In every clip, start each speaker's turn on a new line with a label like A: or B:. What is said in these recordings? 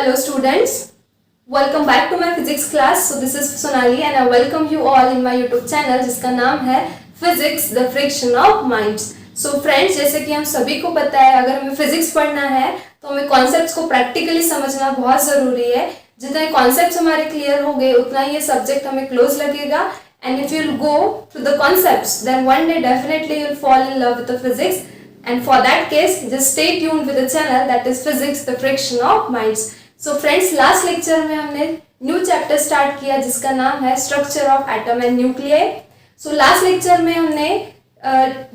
A: Hello students, welcome back to my physics class. So this is Sonali and I welcome you all in my YouTube channel जिसका नाम है Physics the Friction of Minds. So friends, जैसे कि हम सभी को पता है, अगर हमें फिजिक्स पढ़ना है तो हमें कॉन्सेप्ट्स को प्रैक्टिकली समझना बहुत ज़रूरी है. जितने कॉन्सेप्ट्स हमारे क्लियर हो गए उतना ये सब्जेक्ट हमें क्लोज लगेगा. And if you'll go to the concepts, then one day definitely you'll fall in love with the physics. And for that case, just stay tuned with the channel that is Physics the Friction of Minds. So friends, last lecture में हमने new chapter start किया जिसका नाम है structure of atom and nuclei. So last lecture में हमने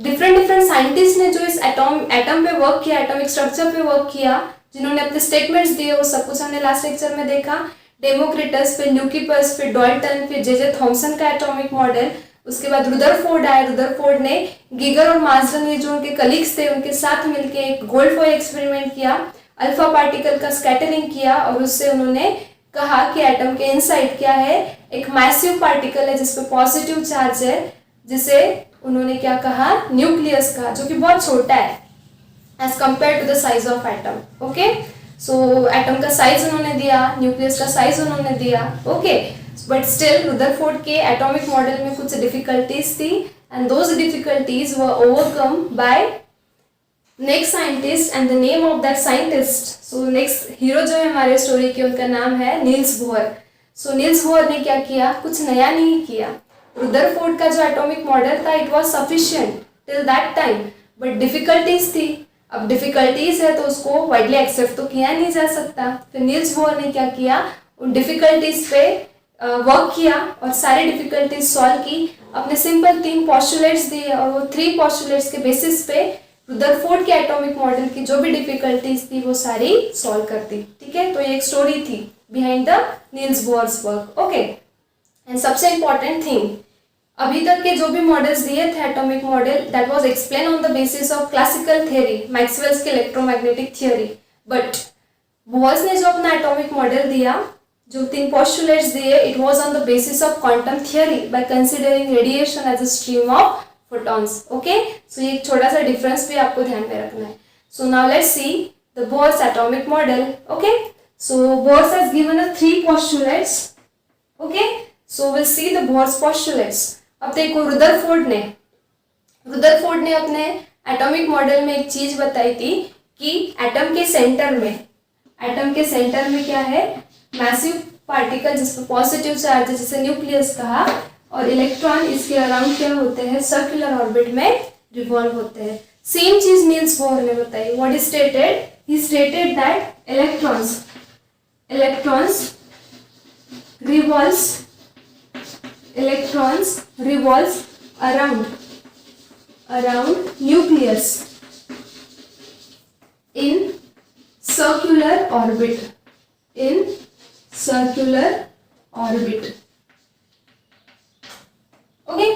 A: different scientist ने जो इस एटम पे वर्क किया, एटॉमिक स्ट्रक्चर पे वर्क किया, जिन्होंने अपने स्टेटमेंट्स दिए, वो सब कुछ हमने लास्ट लेक्चर में देखा. डेमोक्रिटस, फिर ल्यूकिपस, फिर डॉल्टन, फिर जे थॉमसन का एटॉमिक मॉडल. उसके बाद रुदरफोर्ड आए. रुदरफोर्ड ने गीगर और मार्सलन, ये जो उनके कलीग्स थे, उनके साथ मिलकर एक गोल्ड फॉयल एक्सपेरिमेंट किया, अल्फा पार्टिकल का स्कैटरिंग किया और उससे उन्होंने कहा कि एटम के इनसाइड क्या है, एक मैसिव पार्टिकल है जिसपे पॉजिटिव चार्ज है, जिसे उन्होंने क्या कहा, न्यूक्लियस कहा, जो कि बहुत छोटा है as compare to the size of atom. Okay, so atom का साइज उन्होंने दिया, न्यूक्लियस का साइज उन्होंने दिया. ओके, बट स्टिल रुदरफोर्ड के एटॉमिक मॉडल में कुछ डिफिकल्टीज थी and those difficulties were overcome by next scientist and the name of that scientist. So next hero जो है हमारे स्टोरी के, उनका नाम है Niels Bohr. So Niels Bohr ने क्या किया, कुछ नया नहीं किया. रुदरफोर्ड का जो एटॉमिक मॉडल था, it was sufficient till that time, but difficulties थी. अब डिफिकल्टीज है तो उसको वाइडली एक्सेप्ट तो किया नहीं जा सकता. फिर नील्स बोहर ने क्या किया, उन डिफिकल्टीज पे वर्क किया और सारी डिफिकल्टीज सॉल्व की. अपने सिंपल 3 पॉस्टुलेट्स दिए और वो 3 पॉस्टुलेट्स के बेसिस पे रुदरफोर्ड के एटॉमिक मॉडल की जो भी डिफिकल्टीज थी वो सारी सॉल्व कर दी. ठीक है, तो ये एक स्टोरी थी behind the Niels Bohr's work. Okay, and सबसे इंपॉर्टेंट थिंग, अभी तक के जो भी मॉडल्स दिए थे atomic model, that was explain on the basis of classical theory, Maxwell's के इलेक्ट्रोमैग्नेटिक थ्योरी. बट बोहर्स ने जो अपना एटॉमिक मॉडल दिया, जो 3 पोस्टुलेट्स दिए, it was on the basis of quantum theory by considering radiation as a stream of photons. Okay, so ये एक छोटा सा डिफरेंस भी आपको ध्यान में रखना है. So now let's see the Bohr's atomic model. Okay, so Bohr's has given a 3 postulates. Okay, so will see the Bohr's postulates. अब देखो, रुदरफोर्ड ने अपने एटॉमिक मॉडल में एक चीज बताई थी कि एटम के सेंटर में क्या है, मैसिव पार्टिकल जिसपे पॉजिटिव चार्ज है, जिसे न्यूक्लियस कहा, और इलेक्ट्रॉन इसके अराउंड क्या होते हैं, सर्कुलर ऑर्बिट में रिवॉल्व होते हैं. सेम चीज नील्स बोहर ने बताई. What is stated, he stated that electrons revolves around nucleus in circular orbit. Okay,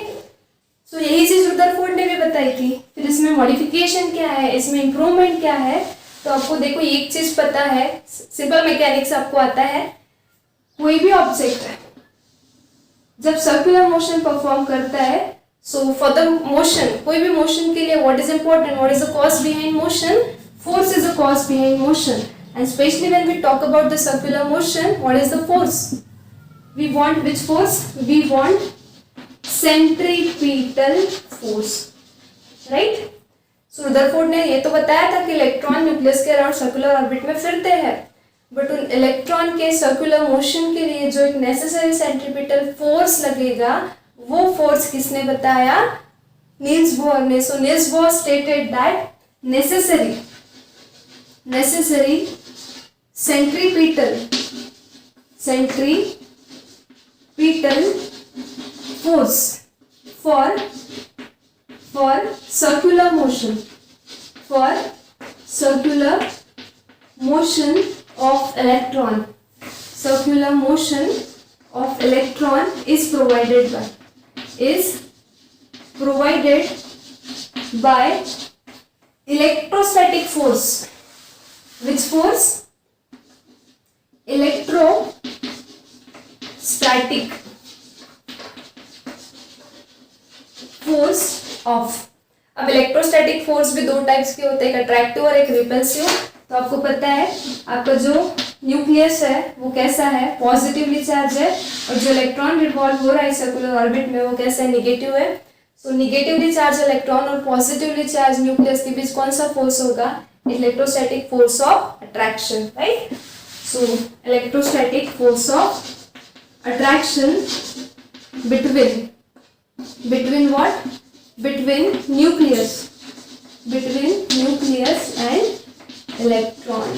A: so यही चीज रुदरफोर्ड ने भी बताई थी. फिर इसमें मॉडिफिकेशन क्या है, इसमें इंप्रूवमेंट क्या है, तो आपको देखो एक चीज पता है, सिंपल मैकेनिक्स आपको आता है. कोई भी ऑब्जेक्ट है जब सर्कुलर मोशन परफॉर्म करता है, सो फॉर द मोशन, कोई भी मोशन के लिए what is important, what is the cause behind motion, force is the cause behind motion. And specially when we talk about the circular motion, what is the force, we want which force, we want centripetal force, right. So Rutherford ने ये तो बताया था कि electron nucleus के around circular orbit में फिरते हैं, बट उन इलेक्ट्रॉन के सर्कुलर मोशन के लिए जो एक नेसेसरी सेंट्रीपिटल फोर्स लगेगा, वो फोर्स किसने बताया, नील्स बोहर ने. So Niels Bohr stated that necessary centripetal force for circular motion of electron is provided by electrostatic force. Which force? Electrostatic force of. अब इलेक्ट्रोस्टैटिक फोर्स भी 2 types के होते हैं, एक अट्रैक्टिव और एक रिपल्सिव. तो आपको पता है, आपका जो न्यूक्लियस है वो कैसा है, पॉजिटिवली चार्ज है, और जो इलेक्ट्रॉन रिवॉल्व हो रहा है सर्कुलर ऑर्बिट में वो कैसा है, निगेटिव है। सो निगेटिवली चार्ज इलेक्ट्रॉन और पॉजिटिवली चार्ज न्यूक्लियस के बीच कौन सा फोर्स होगा, electrostatic force of attraction, right. So electrostatic force of attraction between what, between nucleus and electron।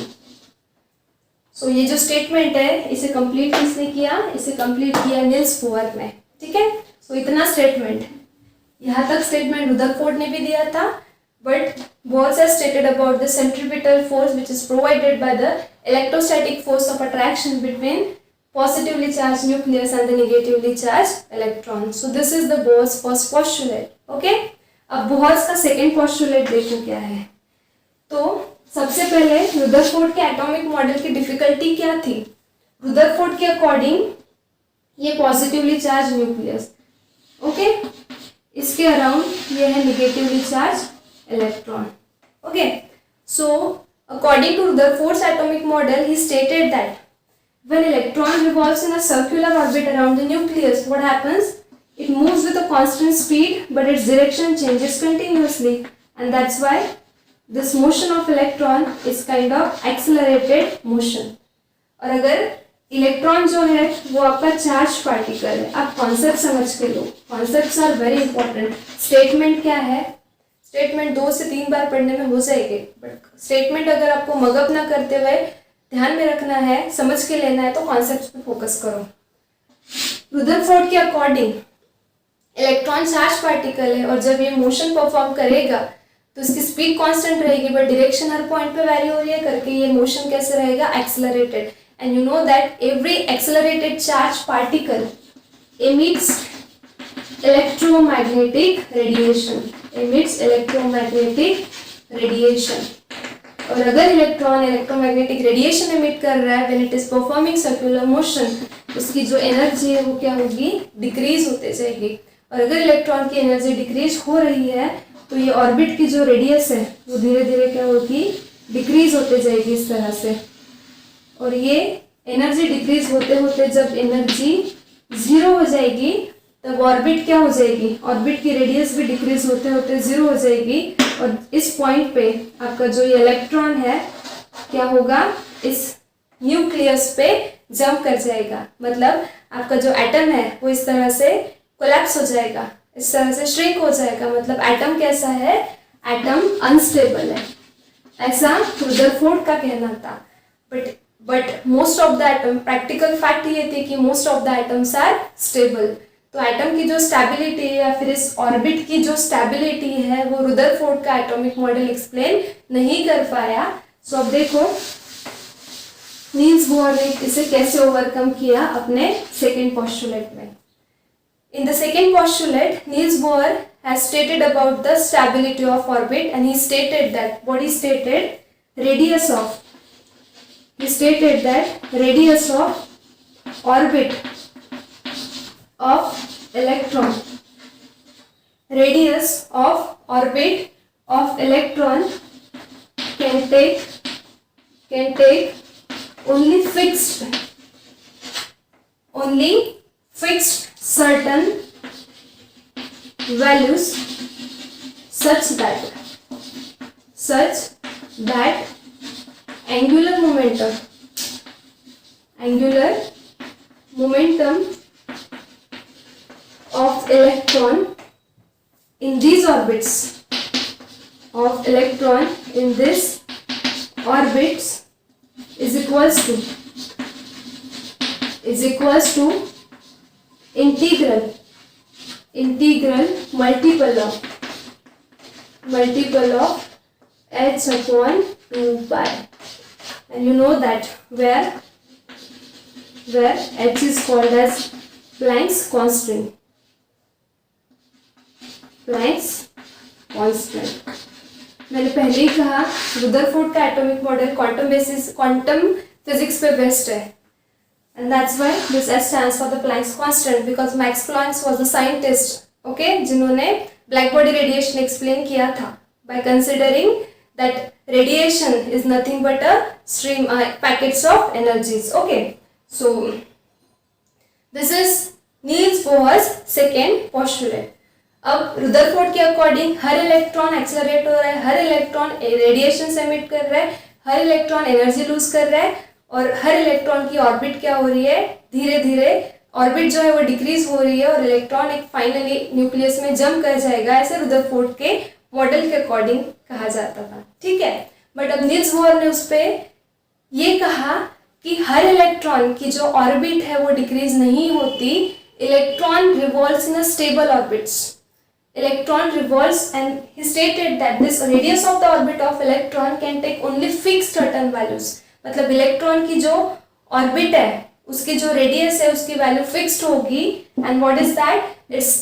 A: सो ये जो स्टेटमेंट है इसे कंप्लीट किसने किया, इसे कंप्लीट किया नील्स बोहर ने, ठीक है। सो इतना स्टेटमेंट, यहाँ तक स्टेटमेंट रुदरफोर्ड ने भी दिया था, but Bohr has stated about the centripetal force which is provided by the electrostatic force of attraction between positively charged nucleus and the negatively charged electron। So this is the Bohr's first postulate, okay। अब Bohr's का second postulate देखो क्या है। तो सबसे पहले Rutherford के atomic model की डिफिकल्टी क्या थी, रुदरफोर्ड के अकॉर्डिंग ये पॉजिटिवली चार्ज न्यूक्लियस, ओके, इसके अराउंड ये है negatively charge electron, okay. So according to Rutherford's atomic model he stated that when electron revolves in a circular orbit around the nucleus, what happens, it moves with a constant speed but its direction changes continuously, and that's why this motion of electron is kind of accelerated motion। और अगर electron जो है वो आपका charge particle है, आप concept समझ के लो, concepts are very important. Statement क्या है, स्टेटमेंट 2 से 3 बार पढ़ने में हो जाएगी, बट स्टेटमेंट अगर आपको मगअप ना करते हुए ध्यान में रखना है, समझ के लेना है, तो कॉन्सेप्ट्स पे फोकस करो। रुदरफोर्ड के अकॉर्डिंग इलेक्ट्रॉन चार्ज पार्टिकल है और जब ये मोशन परफॉर्म करेगा तो इसकी स्पीड कांस्टेंट रहेगी बट डायरेक्शन हर पॉइंट पे वैरी हो रही है करके ये मोशन कैसे रहेगा, accelerated. And you know that every accelerated charge particle emits electromagnetic radiation, emits electromagnetic radiation। और अगर इलेक्ट्रॉन इलेक्ट्रोमैग्नेटिक रेडिएशन एमिट कर रहा है when it is performing circular motion, उसकी जो एनर्जी है वो क्या होगी, डिक्रीज होते जाएगी। और अगर इलेक्ट्रॉन की एनर्जी डिक्रीज हो रही है तो ये ऑर्बिट की जो रेडियस है वो धीरे धीरे क्या होगी, डिक्रीज होते जाएगी इस तरह से। और ये एनर्जी डिक्रीज होते होते जब एनर्जी 0 हो जाएगी तब ऑर्बिट क्या हो जाएगी, ऑर्बिट की रेडियस भी डिक्रीज होते होते 0 हो जाएगी। और इस पॉइंट पे आपका जो ये इलेक्ट्रॉन है क्या होगा, इस न्यूक्लियस पे जंप कर जाएगा, मतलब आपका जो एटम है वो इस तरह से कोलैप्स हो जाएगा, इस तरह से श्रिंक हो जाएगा। मतलब एटम कैसा है, एटम अनस्टेबल है, ऐसा रुदरफोर्ड का कहना था। But most of the atom, practical fact ये थे कि most of the atoms are stable. तो एटम की जो स्टेबिलिटी या फिर इस ऑर्बिट की जो स्टेबिलिटी है वो रुदरफोर्ड का एटॉमिक मॉडल एक्सप्लेन नहीं कर पाया। सो अब देखो नील्स बोहर ने इसे कैसे ओवरकम किया अपने सेकेंड पोस्टुलेट में। In the second postulate, Niels Bohr has stated about the stability of orbit, and he stated that what he stated, radius of, he stated that radius of orbit of electron, radius of orbit of electron can take only fixed certain values such that angular momentum of electron in these orbits is equals to integral multiple of h upon 2 pi, and you know that where h is called as Planck's constant. मैंने पहले ही कहा Rutherford का atomic model quantum physics पे based है, and that's why this S stands for the Planck's constant, because Max Planck was the scientist, okay, जिन्होंने black body radiation explain किया था by considering that radiation is nothing but a stream packets of energies. Okay, so this is Niels Bohr's second postulate. अब Rutherford के according हर electron accelerate हो रहा है, हर electron radiation emit कर रहा है, हर इलेक्ट्रॉन एनर्जी लूज कर रहा है और हर इलेक्ट्रॉन की ऑर्बिट क्या हो रही है, धीरे धीरे ऑर्बिट जो है वो डिक्रीज हो रही है और इलेक्ट्रॉन एक फाइनली न्यूक्लियस में जम कर जाएगा, ऐसे रुदरफोर्ड के मॉडल के अकॉर्डिंग कहा जाता था. ठीक है, बट अब नील्स बोहर ने उस पर ये कहा कि हर इलेक्ट्रॉन की जो ऑर्बिट है वो डिक्रीज नहीं होती, electron revolves in a stable orbits. Electron revolves and he stated that this radius of the orbit of electron can take only fixed certain values. मतलब इलेक्ट्रॉन की जो ऑर्बिट है उसकी जो रेडियस है उसकी वैल्यू फिक्स्ड होगी. And what is that? It's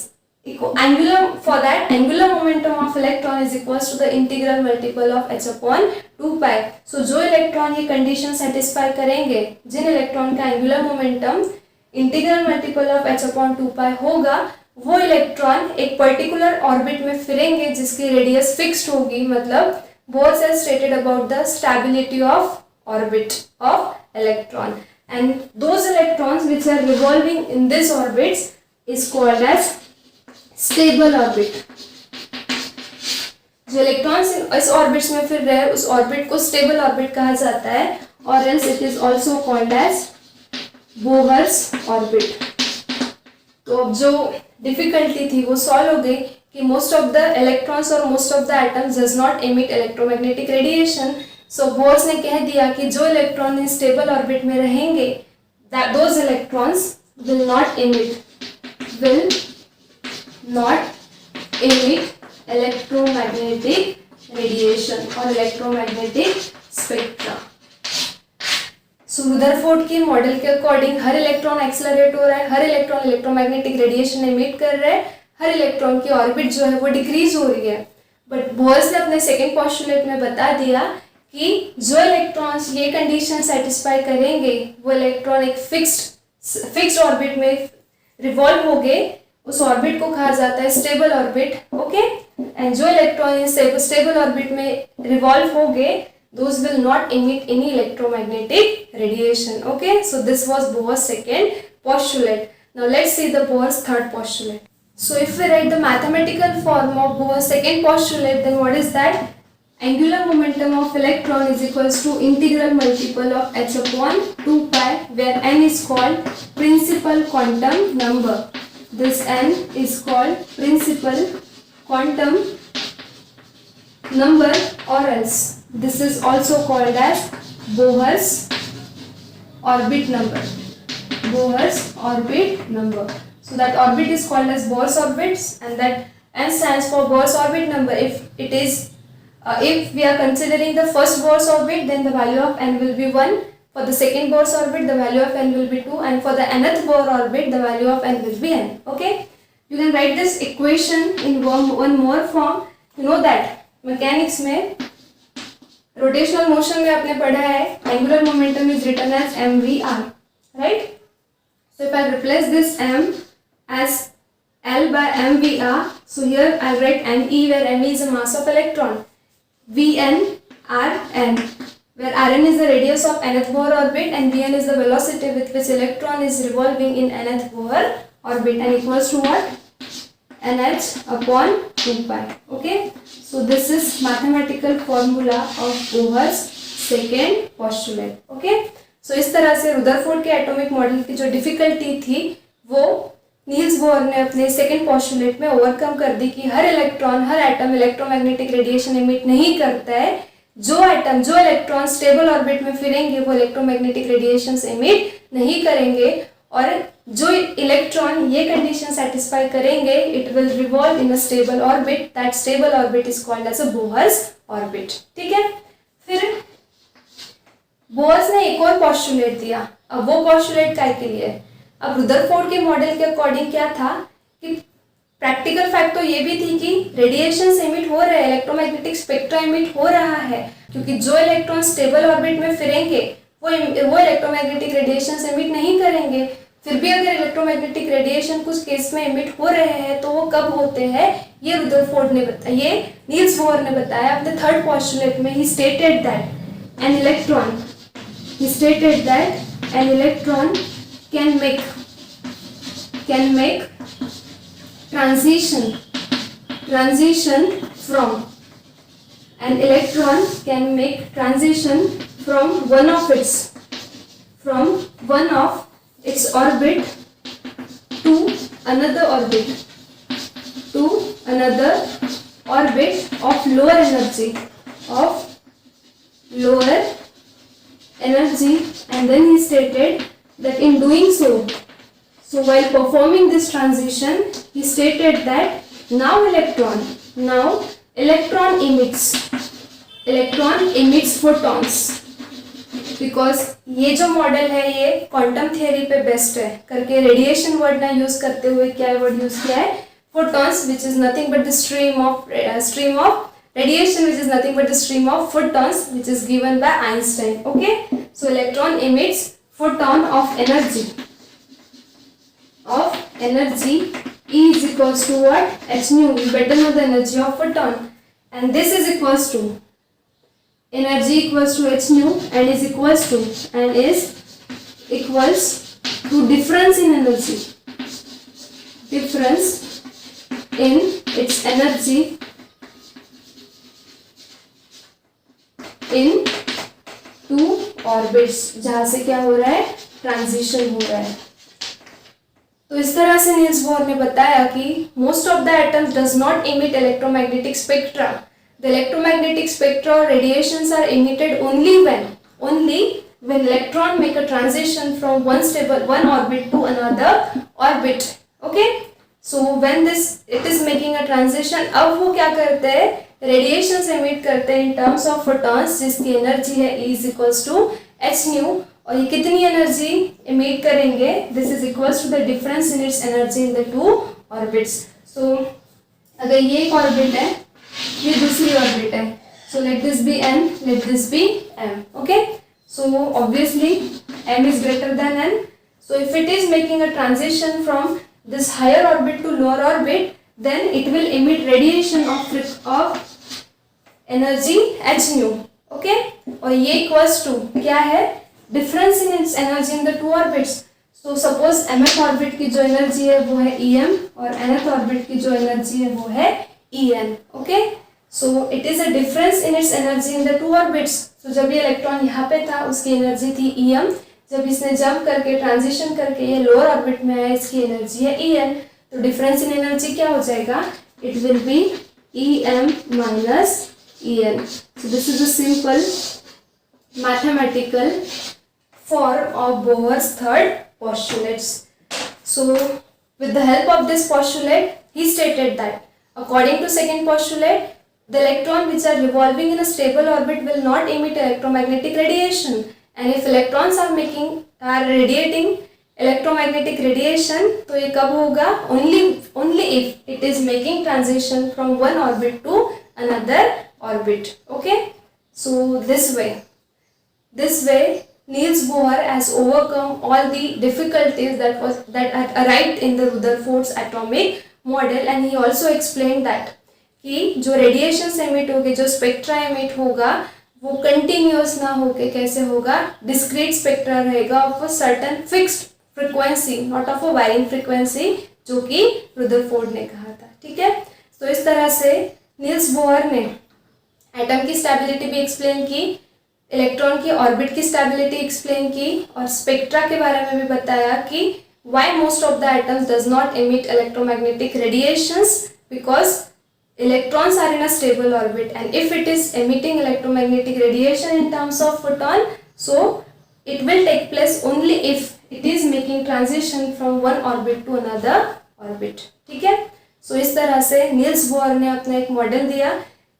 A: angular, for that angular momentum of electron is equals to the integral multiple of h upon 2 pi. so जो इलेक्ट्रॉन ये कंडीशन सेटिस्फाई करेंगे, जिन इलेक्ट्रॉन का angular momentum integral multiple of h upon 2 pi होगा, वो electron एक particular orbit में फिरेंगे जिसकी रेडियस फिक्स्ड होगी. मतलब Bohr has stated about the stability of orbit of electron and those electrons which are revolving in this orbits is called as stable orbit. जो electrons इस ऑर्बिट्स में फिर रहे उस ऑर्बिट को स्टेबल ऑर्बिट कहा जाता है और else it is also called as Bohr's orbit. तो अब जो डिफिकल्टी थी वो सॉल्व हो गई कि मोस्ट ऑफ द इलेक्ट्रॉन्स और most of the atoms does not emit electromagnetic radiation. So Bohr's ने कह दिया कि जो इलेक्ट्रॉन इन स्टेबल ऑर्बिट में रहेंगे those electrons will not emit electromagnetic radiation और इलेक्ट्रोमैग्नेटिक स्पेक्ट्रा. सो रुदरफोर्ड के मॉडल के अकॉर्डिंग हर इलेक्ट्रॉन एक्सेलरेट हो रहा है, हर इलेक्ट्रॉन इलेक्ट्रोमैग्नेटिक रेडिएशन एमिट कर रहा है, हर इलेक्ट्रॉन की ऑर्बिट जो है वो डिक्रीज हो रही है. बट बोर्स ने अपने सेकेंड पोस्टुलेट में बता दिया कि जो इलेक्ट्रॉन्स ये कंडीशन सेटिस्फाई करेंगे वो इलेक्ट्रॉन एक फिक्स्ड ऑर्बिट में रिवॉल्व हो गए, उस ऑर्बिट को कहा जाता है स्टेबल ऑर्बिट. ओके, एंड जो इलेक्ट्रॉन स्टेबल ऑर्बिट में रिवॉल्व हो गए those will not emit any electromagnetic radiation. Okay, so this was Bohr's second postulate. Now let's see the Bohr's third postulate. So if we write the mathematical form of Bohr's second postulate, then what is that? Angular momentum of electron is equals to integral multiple of h upon 2 pi, where n is called principal quantum number. This n is called principal quantum number, or else this is also called as Bohr's orbit number. Bohr's orbit number. So that orbit is called as Bohr's orbits, and that n stands for Bohr's orbit number. If we are considering the first Bohr's orbit, then the value of n will be 1. For the second Bohr's orbit, the value of n will be 2, and for the nth Bohr orbit, the value of n will be n. Okay, you can write this equation in one more form. You know that mechanics में rotational motion में आपने पढ़ा है angular momentum is written as mvr, right? So if I replace this m as L by mvr, so here I write me, where me is the mass of electron, vn rn, where rn is the radius of nth Bohr orbit and vn is the velocity with which electron is revolving in nth Bohr orbit, and equals to what? nh upon 2 pi. Okay, so this is mathematical formula of Bohr's second postulate. Okay, so इस तरह से Rutherford के atomic model की जो difficulty थी वो Niels Bohr ने अपने सेकेंड पोस्टुलेट में ओवरकम कर दी कि हर इलेक्ट्रॉन हर एटम इलेक्ट्रोमैग्नेटिक रेडिएशन एमिट नहीं करता है. जो इलेक्ट्रॉन स्टेबल ऑर्बिट में फिरेंगे वो इलेक्ट्रोमैग्नेटिक रेडिएशन एमिट नहीं करेंगे, और जो इलेक्ट्रॉन ये कंडीशन सेटिस्फाई करेंगे it will revolve in a stable orbit. That stable orbit is called as a Bohr's orbit. ठीक है, फिर बोहर्स ने एक और पोस्टुलेट दिया. अब वो पोस्टुलेट काय के लिए? अब रुदरफोर्ड के मॉडल के अकॉर्डिंग क्या था कि प्रैक्टिकल फैक्ट तो ये भी थी कि रेडिएशन एमिट हो रहे हैं, इलेक्ट्रोमैग्नेटिक स्पेक्ट्रा एमिट हो रहा है, क्योंकि जो इलेक्ट्रॉन स्टेबल ऑर्बिट में फिरेंगे वो इलेक्ट्रोमैग्नेटिक रेडिएशन एमिट नहीं करेंगे. फिर भी अगर इलेक्ट्रोमैग्नेटिक रेडिएशन कुछ केस में इमिट हो रहे हैं तो वो कब होते हैं, ये रुदरफोर्ड ने बताया, ये नील्स बोहर ने बताया अपने थर्ड पोस्टुलेट में। ही stated that an electron can make transition from an electron can make transition from one of its orbit to another orbit of lower energy, and then he stated that in doing so while performing this transition, he stated that now electron emits photons, because ये जो model है ये quantum theory पे based है करके radiation word ना use करते हुए क्या वर्ड यूज किया है, photons, which is nothing but the stream of radiation, which is nothing but the stream of photons, which is given by Einstein. Okay, so electron emits photon of energy E is equals to what? H nu. You better know the energy of photon, and this is equals to energy equals to H nu and is equals to difference in energy, difference in its energy in two orbits, जहाँ से क्या हो रहा है, transition हो रहा है। तो इस तरह से नील्स बोहर ने बताया कि most of the atoms does not emit electromagnetic spectra. The electromagnetic spectra और radiations are emitted only when electron make a transition from one orbit to another orbit. Okay, so when it is making a transition, अब वो क्या करते हैं, radiations emit करते हैं in terms of photons, जिसकी energy है E is equals to H nu, और ये कितनी एनर्जी इमिट करेंगे, this is equals to the difference in its energy in the two orbits. So अगर ये एक ऑर्बिट है, ये दूसरी ऑर्बिट है, so let this be n, let this be m. Okay, so obviously m is greater than n, so if it is making a transition from this higher orbit to lower orbit, then it will emit radiation of energy h nu. Okay, और ये equals to क्या है, difference in its energy in the two orbits. So suppose mth orbit की जो energy है वो है em और nth ऑर्बिट की जो एनर्जी है वो है en. Okay, so it is a difference in its energy in the two orbits. So जब ये इलेक्ट्रॉन यहाँ पे था उसकी एनर्जी थी em, जब इसने जंप करके ट्रांजिशन करके ये लोअर ऑर्बिट में आया इसकी एनर्जी है en, तो डिफरेंस इन एनर्जी क्या हो जाएगा, it will be em minus en. So this is a simple mathematical form of Bohr's third postulates. So with the help of this postulate, he stated that according to second postulate, the electron which are revolving in a stable orbit will not emit electromagnetic radiation, and if electrons are radiating electromagnetic radiation, तो ये कब होगा, only if it is making transition from one orbit to another orbit. Okay, so this way Niels Bohr has overcome all the difficulties that arrived in the Rutherford's atomic model, and he also explained that कि जो radiation emit होगी, जो spectra emit होगा, वो continuous ना होके कैसे होगा, डिस्क्रीट स्पेक्ट्रा रहेगा of a certain fixed frequency, not of a wiring frequency, जो कि रुदरफोर्ड ने कहा था. ठीक है, तो इस तरह से नील्स बोहर ने एटम की स्टेबिलिटी भी एक्सप्लेन की, इलेक्ट्रॉन की ऑर्बिट की स्टेबिलिटी एक्सप्लेन की, और स्पेक्ट्रा के बारे में भी बताया कि why most of the atoms does not emit electromagnetic radiations, because electrons are in a stable orbit, and if it is emitting electromagnetic radiation in terms of photon, so it will take place only if it is making transition from one orbit to another orbit. ठीक है, so इस तरह से Niels Bohr ने अपना एक model दिया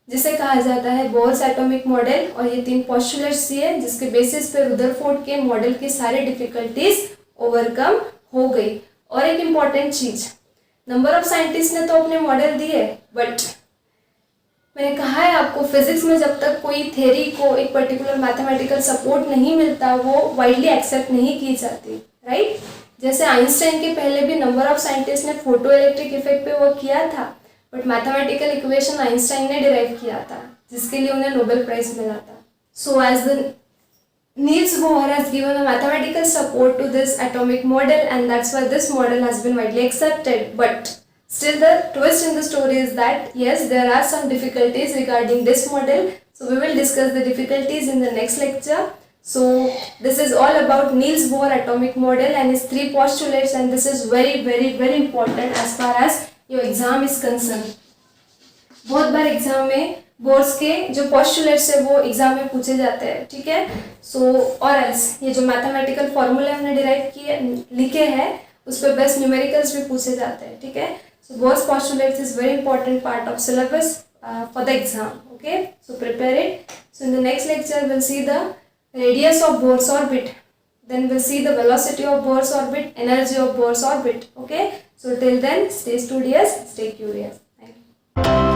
A: जिसे कहा जाता है बोर्स एटॉमिक मॉडल, और ये 3 पोस्टुलेट्स दिए जिसके बेसिस पे रुदरफोर्ड के मॉडल की सारी डिफिकल्टीज ओवरकम हो गई. और एक इम्पॉर्टेंट चीज, नंबर ऑफ साइंटिस्ट ने तो अपने मॉडल दिए, बट मैंने कहा है आपको फिजिक्स में जब तक कोई थ्योरी को एक पर्टिकुलर मैथमेटिकल सपोर्ट नहीं मिलता वो वाइडली एक्सेप्ट नहीं की जाती, राइट. जैसे आइंस्टाइन के पहले भी नंबर ऑफ साइंटिस्ट ने फोटो इलेक्ट्रिक इफेक्ट पे वर्क किया था, बट मैथमेटिकल इक्वेशन आइंस्टाइन ने डिराइव किया था, जिसके लिए उन्हें नोबेल प्राइज मिला था. So as the Niels Bohr has given a mathematical support to this atomic model, and that's why this model has been widely accepted. But still the twist in the story is that yes, there are some difficulties regarding this model. So we will discuss the difficulties in the next lecture. So this is all about Niels Bohr atomic model and his 3 postulates, and this is very important as far as your exam is concerned. बहुत बार exam में boards के जो postulates है वो exam में पूछे जाते हैं, ठीक है. सो और एल्स ये जो मैथमेटिकल फॉर्मूले हमने डिराइव किए लिखे हैं उस पर बेस्ट न्यूमेरिकल्स भी पूछे जाते हैं, ठीक है. So Bohr's postulates is very important part of syllabus for the exam. Okay, so prepare it. So in the next lecture will see the radius of Bohr's orbit, then we'll see the velocity of Bohr's orbit, energy of Bohr's orbit. Okay, so till then stay studious, stay curious. Thank you.